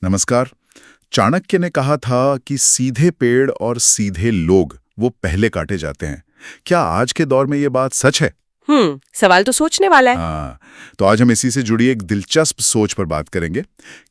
नमस्कार। चाणक्य ने कहा था कि सीधे पेड़ और सीधे लोग वो पहले काटे जाते हैं। क्या आज के दौर में ये बात सच है? सवाल तो सोचने वाला है। हाँ, तो आज हम इसी से जुड़ी एक दिलचस्प सोच पर बात करेंगे।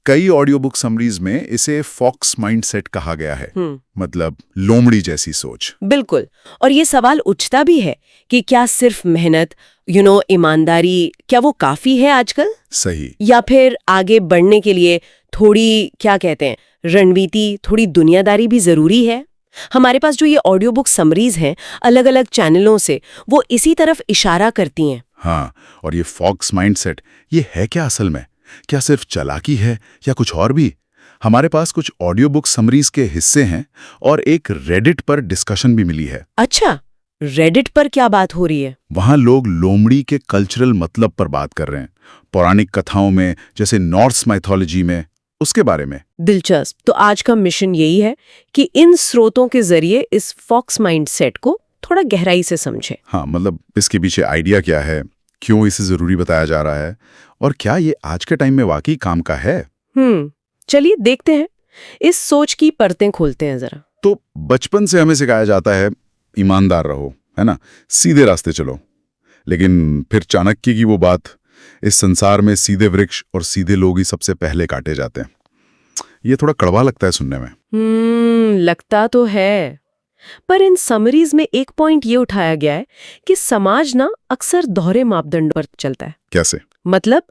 कई ऑडियो बुक समरीज में इसे फॉक्स माइंडसेट कहा गया है, मतलब लोमड़ी जैसी सोच। बिल्कुल। और ये सवाल उठता भी है कि क्या सिर्फ मेहनत, ईमानदारी, क्या वो काफी है आजकल? सही। या फिर आगे बढ़ने के लिए थोड़ी, क्या कहते हैं, रणनीति, थोड़ी दुनियादारी भी जरूरी है? हमारे पास जो ये ऑडियो बुक समरीज हैं अलग अलग चैनलों से, वो इसी तरफ इशारा करती हैं। हाँ, और ये फॉक्स माइंडसेट ये है क्या असल में? क्या सिर्फ चालाकी है या कुछ और भी? हमारे पास कुछ ऑडियो बुक समरीज के हिस्से हैं और एक रेडिट पर डिस्कशन भी मिली है। अच्छा, रेडिट पर क्या बात हो रही है? वहां लोग लोमड़ी के कल्चरल मतलब पर बात कर रहे हैं, पौराणिक कथाओं में, जैसे नॉर्स माइथोलॉजी में, उसके बारे में। दिलचस्प। तो आज का मिशन यही है कि इन स्रोतों के जरिए इस फॉक्स माइंडसेट को थोड़ा गहराई से समझें। हाँ, मतलब इसके पीछे आइडिया क्या है, क्यों इसे जरूरी बताया जा रहा है, और क्या ये आज के टाइम में वाकई काम का है। चलिए देखते हैं, इस सोच की परतें खोलते हैं जरा। तो बचपन से हमें सिखाया जाता है ईमानदार रहो, है ना, सीधे रास्ते चलो। लेकिन फिर चाणक्य की वो बात, इस संसार में सीधे वृक्ष और सीधे लोग ही सबसे पहले काटे जाते हैं। ये थोड़ा कड़वा लगता है सुनने में। लगता तो है। पर इन समरीज में एक पॉइंट ये उठाया गया है कि समाज ना अक्सर दोहरे मापदंड पर चलता है। कैसे? मतलब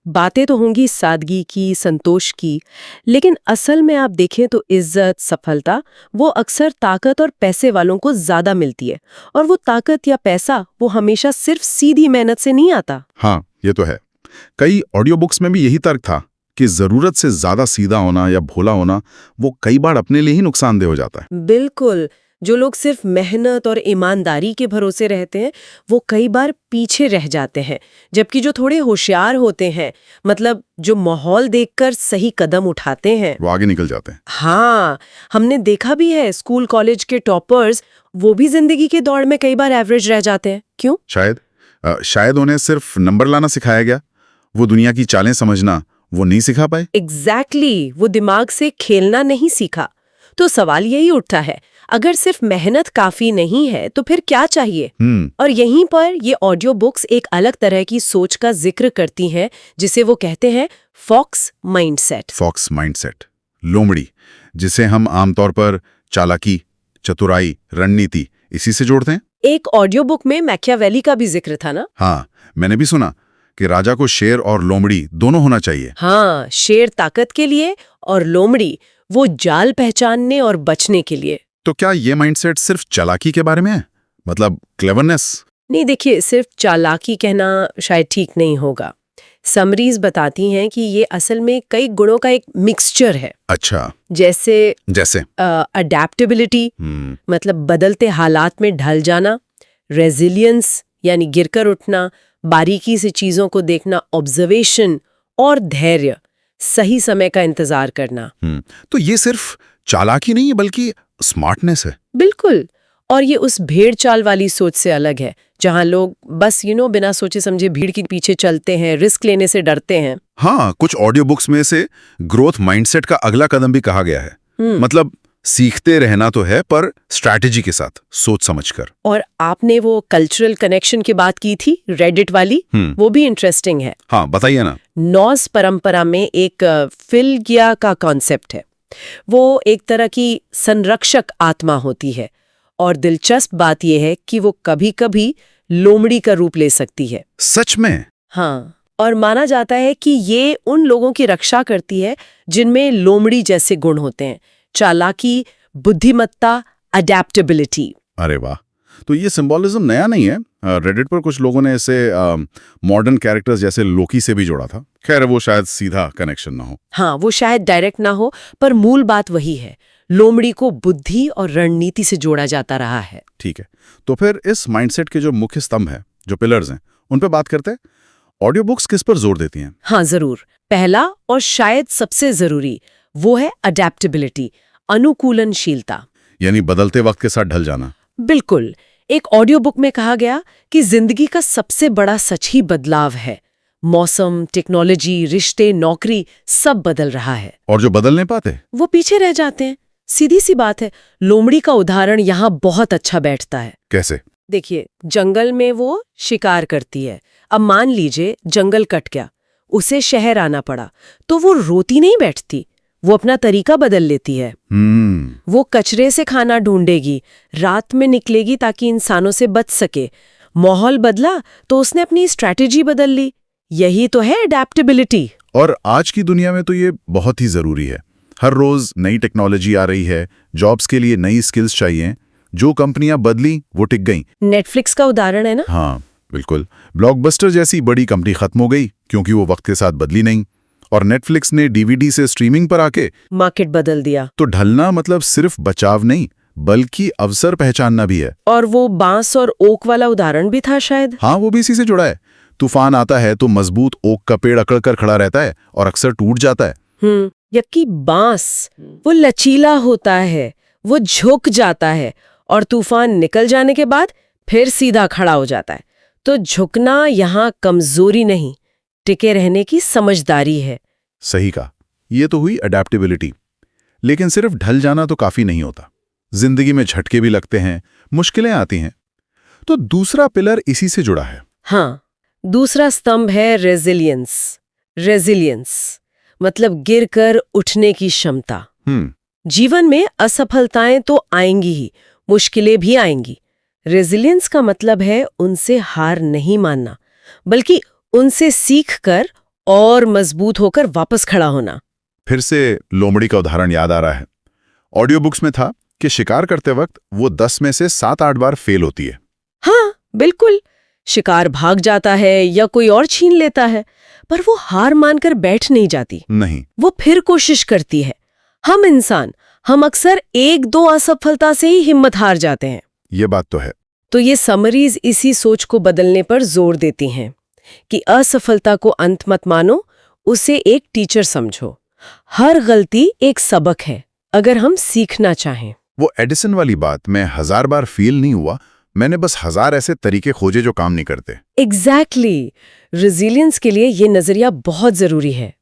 बातें तो होंगी सादगी की, संतोष की, लेकिन असल में आप देखें तो इज्जत, सफलता वो अक्सर ताकत और पैसे वालों को ज्यादा मिलती है। और वो ताकत या पैसा वो हमेशा सिर्फ सीधी मेहनत से नहीं आता। हाँ, ये तो है। कई ऑडियो बुक्स में भी यही तर्क था कि जरूरत से ज्यादा सीधा होना या भोला होना वो कई बार अपने लिए ही नुकसानदेह हो जाता है। बिल्कुल। जो लोग सिर्फ मेहनत और ईमानदारी के भरोसे रहते हैं वो कई बार पीछे रह जाते हैं, जबकि जो थोड़े होशियार होते हैं, मतलब जो माहौल देखकर सही कदम उठाते हैं, वो आगे निकल जाते हैं। हाँ, हमने देखा भी है स्कूल कॉलेज के टॉपर्स वो भी जिंदगी के दौड़ में कई बार एवरेज रह जाते हैं। क्यों? शायद उन्हें सिर्फ नंबर लाना सिखाया गया, वो दुनिया की चालें समझना वो नहीं सिखा पाए। एग्जैक्टली, वो दिमाग से खेलना नहीं सीखा। तो सवाल यही उठता है, अगर सिर्फ मेहनत काफी नहीं है तो फिर क्या चाहिए? और यहीं पर ये ऑडियो बुक्स एक अलग तरह की सोच का जिक्र करती हैं, जिसे वो कहते हैं फॉक्स माइंडसेट। फॉक्स माइंडसेट, लोमड़ी, जिसे हम आमतौर पर चालाकी, चतुराई, रणनीति इसी से जोड़ते हैं। एक ऑडियो बुक में मैकियावेली का भी जिक्र था ना? हाँ, मैंने भी सुना कि राजा को शेर और लोमड़ी दोनों होना चाहिए। हाँ, शेर ताकत के लिए और लोमड़ी वो जाल पहचानने और बचने के लिए। तो क्या ये माइंडसेट सिर्फ चालाकी के बारे में है, मतलब क्लेवरनेस? नहीं, देखिए, सिर्फ चालाकी कहना शायद ठीक नहीं होगा। समरीज बताती हैं कि ये असल में कई गुणों का एक मिक्सचर है। अच्छा, जैसे अडैप्टेबिलिटी, मतलब बदलते हालात में ढल जाना, रेजिलियंस यानी गिरकर उठना, बारीकी से चीजों को देखना, ऑब्जर्वेशन, और धैर्य, सही समय का इंतजार करना। तो ये सिर्फ चालाकी नहीं है बल्कि स्मार्टनेस है। बिल्कुल। और ये उस भेड़ चाल वाली सोच से अलग है, जहां लोग बस बिना सोचे समझे भीड़ के पीछे चलते हैं, रिस्क लेने से डरते हैं। हाँ, कुछ ऑडियो बुक्स में से ग्रोथ माइंडसेट का अगला कदम भी कहा गया है। मतलब सीखते रहना तो है, पर स्ट्रैटेजी के साथ, सोच समझकर। और आपने वो कल्चरल कनेक्शन की बात की थी, रेडिट वाली, वो भी इंटरेस्टिंग है। हाँ, बताइए ना। नॉर्स परंपरा में एक फिलगिया का कॉन्सेप्ट है। वो एक तरह की संरक्षक आत्मा होती है, और दिलचस्प बात यह है कि वो कभी-कभी लोमड़ी का रूप ले सकती है। सच में? हाँ, और माना जाता है कि ये उन लोगों की रक्षा करती है जिनमें लोमड़ी जैसे गुण होते हैं, चालाकी, बुद्धिमत्ता, अडैप्टेबिलिटी। अरे वाह, तो ये सिंबॉलिज्म नया नहीं है। रेडिट पर कुछ लोगों ने इसे मॉडर्न कैरेक्टर्स जैसे लोकी से भी जोड़ा था। खैर, वो शायद सीधा कनेक्शन ना हो। हाँ, वो शायद डायरेक्ट ना हो, पर मूल बात वही है। लोमड़ी को बुद्धि और रणनीति से जोड़ा जाता रहा है। ठीक है, तो फिर इस माइंडसेट के जो मुख्य स्तंभ हैं, जो पिलर्स हैं, उन पर बात करते हैं। ऑडियो बुक्स किस पर जोर देती हैं? हाँ, जरूर। पहला और शायद सबसे जरूरी वो है अडैप्टेबिलिटी, अनुकूलनशीलता, यानी बदलते वक्त के साथ ढल जाना। बिल्कुल। एक ऑडियो बुक में कहा गया कि जिंदगी का सबसे बड़ा सच ही बदलाव है। मौसम, टेक्नोलॉजी, रिश्ते, नौकरी सब बदल रहा है। और जो बदल नहीं पाते, वो पीछे रह जाते हैं। सीधी सी बात है, लोमड़ी का उदाहरण यहाँ बहुत अच्छा बैठता है। कैसे? देखिए, जंगल में वो शिकार करती है। अब मान लीजिए जंगल कट गया, उसे शहर आना पड़ा, तो वो रोती नहीं बैठती, वो अपना तरीका बदल लेती है। वो कचरे से खाना ढूंढेगी, रात में निकलेगी ताकि इंसानों से बच सके। माहौल बदला तो उसने अपनी स्ट्रैटेजी बदल ली। यही तो है अडैप्टेबिलिटी। और आज की दुनिया में तो ये बहुत ही जरूरी है। हर रोज नई टेक्नोलॉजी आ रही है, जॉब्स के लिए नई स्किल्स चाहिए। जो कंपनियां बदली वो टिक गईं। नेटफ्लिक्स का उदाहरण है ना। हाँ बिल्कुल, ब्लॉकबस्टर जैसी बड़ी कंपनी खत्म हो गई क्योंकि वो वक्त के साथ बदली नहीं। और नेटफ्लिक्स ने डीवीडी से स्ट्रीमिंग पर आके मार्केट बदल दिया। तो ढलना मतलब सिर्फ बचाव नहीं, बल्कि अवसर पहचानना भी है। और वो बांस और ओक वाला उदाहरण भी था शायद। हाँ, वो भी इसी से जुड़ा है। तूफान आता है तो मजबूत ओक का पेड़ अकड़ कर खड़ा रहता है और अक्सर टूट जाता है। जबकि बांस वो लचीला होता है, वो झुक जाता है और तूफान निकल जाने के बाद फिर सीधा खड़ा हो जाता है। तो झुकना यहाँ कमजोरी नहीं, टिके रहने की समझदारी है। सही कहा, ये तो हुई अडैप्टेबिलिटी। लेकिन सिर्फ ढल जाना तो काफी नहीं होता। जिंदगी में झटके भी लगते हैं, मुश्किलें आती हैं। तो दूसरा पिलर इसी से जुड़ा है। हाँ, दूसरा स्तंभ है रेजिलियंस। रेजिलियंस मतलब गिरकर उठने की क्षमता। जीवन में असफलताएं तो आएंगी ही, मुश्किलें भी आएंगी। रेजिलियंस का मतलब है उनसे हार नहीं मानना, बल्कि उनसे सीखकर और मजबूत होकर वापस खड़ा होना। फिर से लोमड़ी का उदाहरण याद आ रहा है। ऑडियो बुक्स में था कि शिकार करते वक्त वो 10 में से 7-8 बार फेल होती है। हाँ बिल्कुल, शिकार भाग जाता है या कोई और छीन लेता है, पर वो हार मानकर बैठ नहीं जाती। नहीं, वो फिर कोशिश करती है। हम इंसान, हम अक्सर 1-2 असफलता से ही हिम्मत हार जाते हैं। ये बात तो है। तो ये समरीज इसी सोच को बदलने पर जोर देती हैं कि असफलता को अंत मत मानो, उसे एक टीचर समझो। हर गलती एक सबक है, अगर हम सीखना चाहें। वो एडिसन वाली बात, मैं 1000 बार फेल नहीं हुआ, मैंने बस 1000 ऐसे तरीके खोजे जो काम नहीं करते। एग्जैक्टली। रेजिलियंस के लिए ये नजरिया बहुत जरूरी है।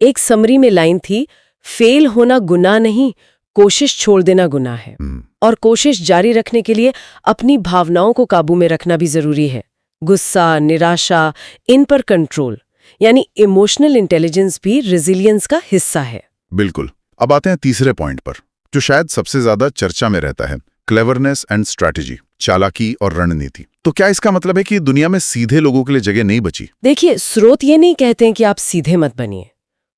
एक समरी में लाइन थी, फेल होना गुनाह नहीं, कोशिश छोड़ देना गुनाह है। और कोशिश जारी रखने के लिए अपनी भावनाओं को काबू में रखना भी जरूरी है। गुस्सा, निराशा, इन पर कंट्रोल, यानी इमोशनल इंटेलिजेंस भी रेजिलियंस का हिस्सा है। बिल्कुल। अब आते हैं तीसरे पॉइंट पर, जो शायद सबसे ज्यादा चर्चा में रहता है, क्लेवरनेस एंड स्ट्रैटेजी, चालाकी और रणनीति। तो क्या इसका मतलब है कि दुनिया में सीधे लोगों के लिए जगह नहीं बची? देखिए, स्रोत ये नहीं कहते हैं कि आप सीधे मत बनिए,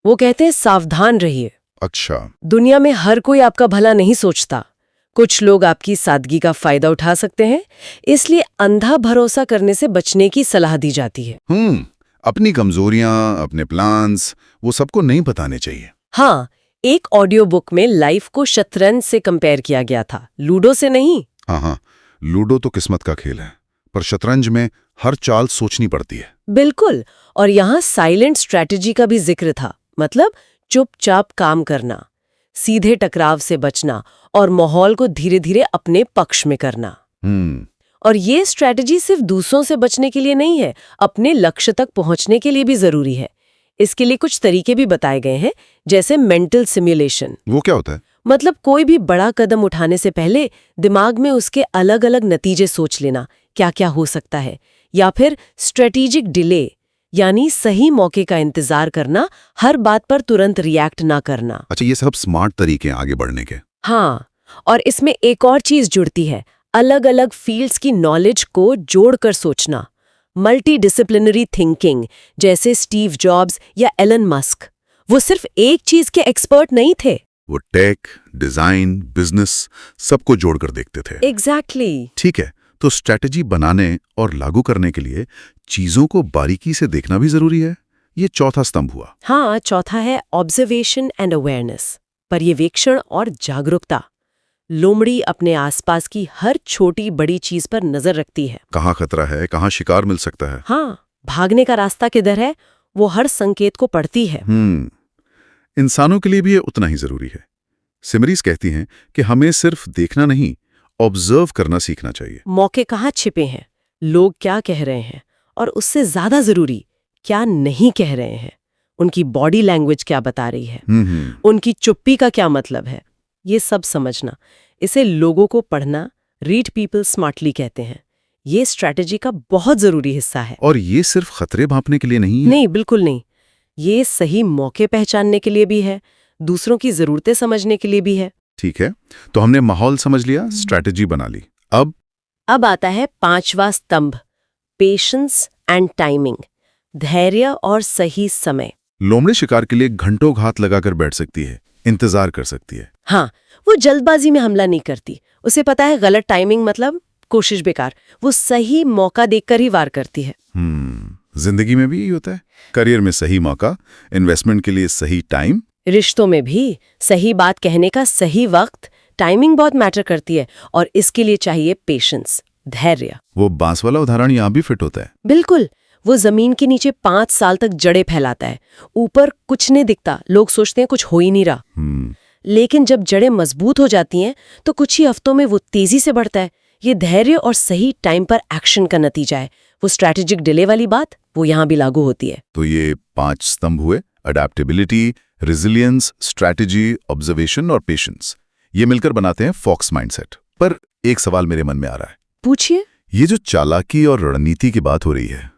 वो कहते हैं सावधान रहिए। अच्छा। दुनिया में हर कोई आपका भला नहीं सोचता। कुछ लोग आपकी सादगी का फायदा उठा सकते हैं, इसलिए अंधा भरोसा करने से बचने की सलाह दी जाती है। अपनी कमजोरियां, अपने प्लान्स, वो सबको नहीं बताने चाहिए। हाँ, एक ऑडियो बुक में लाइफ को शतरंज से कंपेयर किया गया था, लूडो से नहीं। हाँ, लूडो तो किस्मत का खेल है, पर शतरंज में हर चाल सोचनी पड़ती है। बिल्कुल। और यहाँ साइलेंट स्ट्रैटेजी का भी जिक्र था, मतलब चुपचाप काम करना, सीधे टकराव से बचना और माहौल को धीरे धीरे अपने पक्ष में करना। और ये स्ट्रैटेजी सिर्फ दूसरों से बचने के लिए नहीं है, अपने लक्ष्य तक पहुंचने के लिए भी जरूरी है। इसके लिए कुछ तरीके भी बताए गए हैं, जैसे मेंटल सिमुलेशन। वो क्या होता है? मतलब कोई भी बड़ा कदम उठाने से पहले दिमाग में उसके अलग अलग नतीजे सोच लेना, क्या क्या हो सकता है। या फिर स्ट्रेटेजिक डिले, यानी सही मौके का इंतजार करना, हर बात पर तुरंत रिएक्ट ना करना। अच्छा, ये सब स्मार्ट तरीके हैं आगे बढ़ने के। हाँ, और इसमें एक और चीज जुड़ती है, अलग अलग फील्ड्स की नॉलेज को जोड़कर सोचना। मल्टी डिसिप्लिनरी थिंकिंग, जैसे स्टीव जॉब्स या एलन मस्क, वो सिर्फ एक चीज के एक्सपर्ट नहीं थे। वो टेक, डिजाइन, बिजनेस सबको जोड़कर देखते थे। एग्जैक्टली। ठीक है, तो स्ट्रैटेजी बनाने और लागू करने के लिए चीजों को बारीकी से देखना भी जरूरी है। ये चौथा स्तंभ हुआ। हाँ, चौथा है ऑब्जर्वेशन एंड अवेयरनेस, पर्यवेक्षण और जागरूकता। लोमड़ी अपने आसपास की हर छोटी बड़ी चीज पर नजर रखती है। कहाँ खतरा है, कहाँ शिकार मिल सकता है। हाँ, भागने का रास्ता किधर है, वो हर संकेत को पढ़ती है। इंसानों के लिए भी ये उतना ही जरूरी है। सिमरीज कहती हैं कि हमें सिर्फ देखना नहीं, ऑब्जर्व करना सीखना चाहिए। मौके कहाँ छिपे हैं, लोग क्या कह रहे हैं, और उससे ज्यादा जरूरी, क्या नहीं कह रहे हैं, उनकी बॉडी लैंग्वेज क्या बता रही है, उनकी चुप्पी का क्या मतलब है, ये सब समझना। इसे लोगों को पढ़ना, रीड पीपल स्मार्टली कहते हैं। ये स्ट्रैटेजी का बहुत जरूरी हिस्सा है। और ये सिर्फ खतरे भांपने के लिए नहीं है? नहीं, बिल्कुल नहीं। ये सही मौके पहचानने के लिए भी है, दूसरों की जरूरतें समझने के लिए भी है। ठीक है, तो हमने माहौल समझ लिया, स्ट्रैटेजी बना ली। अब आता है 5वां स्तंभ, पेशेंस एंड टाइमिंग, धैर्य और सही समय। लोमड़ी शिकार के लिए घंटों घात लगाकर बैठ सकती है, इंतजार कर सकती है। हाँ, वो जल्दबाजी में हमला नहीं करती। उसे पता है गलत टाइमिंग मतलब कोशिश बेकार। वो सही मौका देखकर ही वार करती है। जिंदगी में भी यही होता है। करियर में सही मौका, इन्वेस्टमेंट के लिए सही टाइम, रिश्तों में भी सही बात कहने का सही वक्त, टाइमिंग बहुत मैटर करती है। और इसके लिए चाहिए पेशेंस, धैर्य। वो बांस वाला उदाहरण यहाँ भी फिट होता है। बिल्कुल। वो जमीन के नीचे 5 साल तक जड़ें फैलाता है, ऊपर कुछ नहीं दिखता, लोग सोचते हैं कुछ हो ही नहीं रहा। लेकिन जब जड़ें मजबूत हो जाती हैं तो कुछ ही हफ्तों में वो तेजी से बढ़ता है। ये धैर्य और सही टाइम पर एक्शन का नतीजा है। वो स्ट्रैटेजिक डिले वाली बात वो यहाँ भी लागू होती है। तो ये 5 स्तंभ हुए, अडेप्टेबिलिटी, रेजिलियंस, स्ट्रैटेजी, ऑब्जर्वेशन और पेशेंस। ये मिलकर बनाते हैं फॉक्स माइंडसेट। पर एक सवाल मेरे मन में आ रहा है। पूछिए। ये जो चालाकी और रणनीति की बात हो रही है,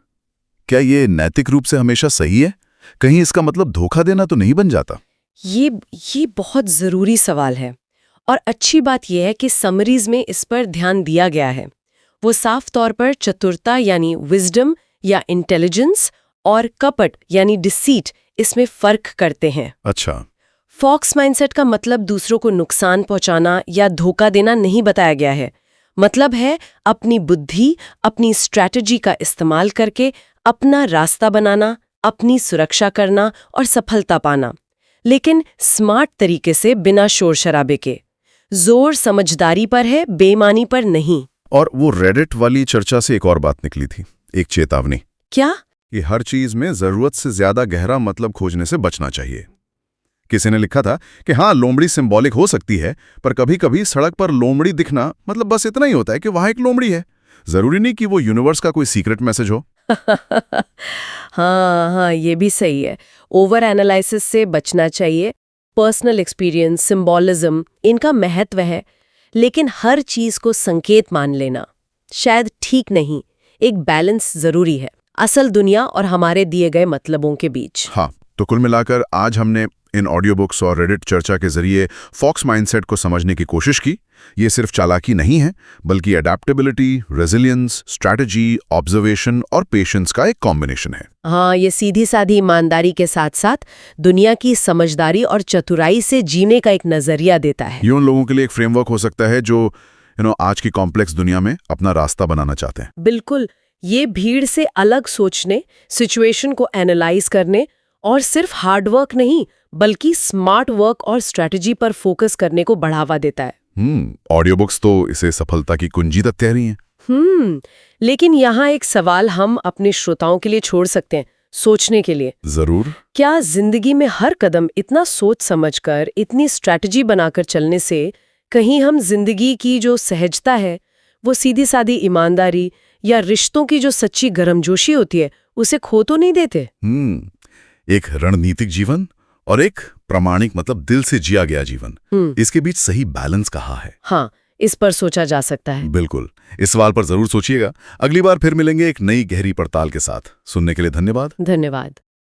क्या ये नैतिक रूप से हमेशा सही है? कहीं इसका मतलब धोखा देना तो नहीं बन जाता? ये बहुत जरूरी सवाल है। और अच्छी बात यह है कि समरीज में इस पर ध्यान दिया गया है। वो साफ तौर पर चतुरता यानी विजडम या इंटेलिजेंस और कपट यानी डिसीट, इसमें फर्क करते हैं। अच्छा। फॉक्स माइंडसेट का मतलब दूसरों को नुकसान पहुंचाना या धोखा देना नहीं बताया गया है। मतलब है अपनी बुद्धि, अपनी स्ट्रैटेजी का इस्तेमाल करके अपना रास्ता बनाना, अपनी सुरक्षा करना और सफलता पाना, लेकिन स्मार्ट तरीके से, बिना शोर शराबे के। जोर समझदारी पर है, बेईमानी पर नहीं। और वो रेडिट वाली चर्चा से एक और बात निकली थी, एक चेतावनी। क्या? कि हर चीज में जरूरत से ज्यादा गहरा मतलब खोजने से बचना चाहिए। किसी ने लिखा था कि हाँ, लोमड़ी सिंबॉलिक हो सकती है, पर कभी कभी सड़क पर लोमड़ी दिखना मतलब बस इतना ही होता है कि वहां एक लोमड़ी है। जरूरी नहीं कि वो यूनिवर्स का कोई सीक्रेट मैसेज हो। हाँ, ये भी सही है। ओवर एनालिसिस से बचना चाहिए। पर्सनल एक्सपीरियंस, सिंबॉलिज्म, इनका महत्व है, लेकिन हर चीज को संकेत मान लेना शायद ठीक नहीं। एक बैलेंस जरूरी है असल दुनिया और हमारे दिए गए मतलबों के बीच। हाँ, तो कुल मिलाकर आज हमने इन ऑडियो बुक्स और रेडिट चर्चा के जरिए फॉक्स माइंडसेट को समझने की कोशिश की। ये सिर्फ चालाकी नहीं है, बल्कि अडेप्टेबिलिटी, रेजिलियंस, स्ट्रैटेजी, ऑब्जर्वेशन और पेशेंस का एक कॉम्बिनेशन है। हाँ, ये सीधी साधी ईमानदारी के साथ साथ दुनिया की समझदारी और चतुराई से जीने का एक नजरिया देता है। ये उन लोगों के लिए एक फ्रेमवर्क हो सकता है जो आज की कॉम्प्लेक्स दुनिया में अपना रास्ता बनाना चाहते हैं। बिल्कुल। ये भीड़ से अलग सोचने, सिचुएशन को एनालाइज करने और सिर्फ हार्डवर्क नहीं बल्कि स्मार्ट वर्क और स्ट्रैटेजी पर फोकस करने को बढ़ावा देता है। ऑडियो बुक्स तो इसे सफलता की कुंजी तक कह रही हैं। लेकिन यहाँ एक सवाल हम अपने श्रोताओं के लिए छोड़ सकते हैं, सोचने के लिए। जरूर। क्या जिंदगी में हर कदम इतना सोच समझकर, इतनी स्ट्रैटेजी बनाकर चलने से कहीं हम जिंदगी की जो सहजता है, वो सीधी सादी ईमानदारी या रिश्तों की जो सच्ची गर्मजोशी होती है, उसे खो तो नहीं देते? एक रणनीतिक जीवन और एक प्रामाणिक मतलब दिल से जिया गया जीवन, इसके बीच सही बैलेंस कहाँ है? हाँ, इस पर सोचा जा सकता है। बिल्कुल, इस सवाल पर जरूर सोचिएगा। अगली बार फिर मिलेंगे एक नई गहरी पड़ताल के साथ। सुनने के लिए धन्यवाद। धन्यवाद।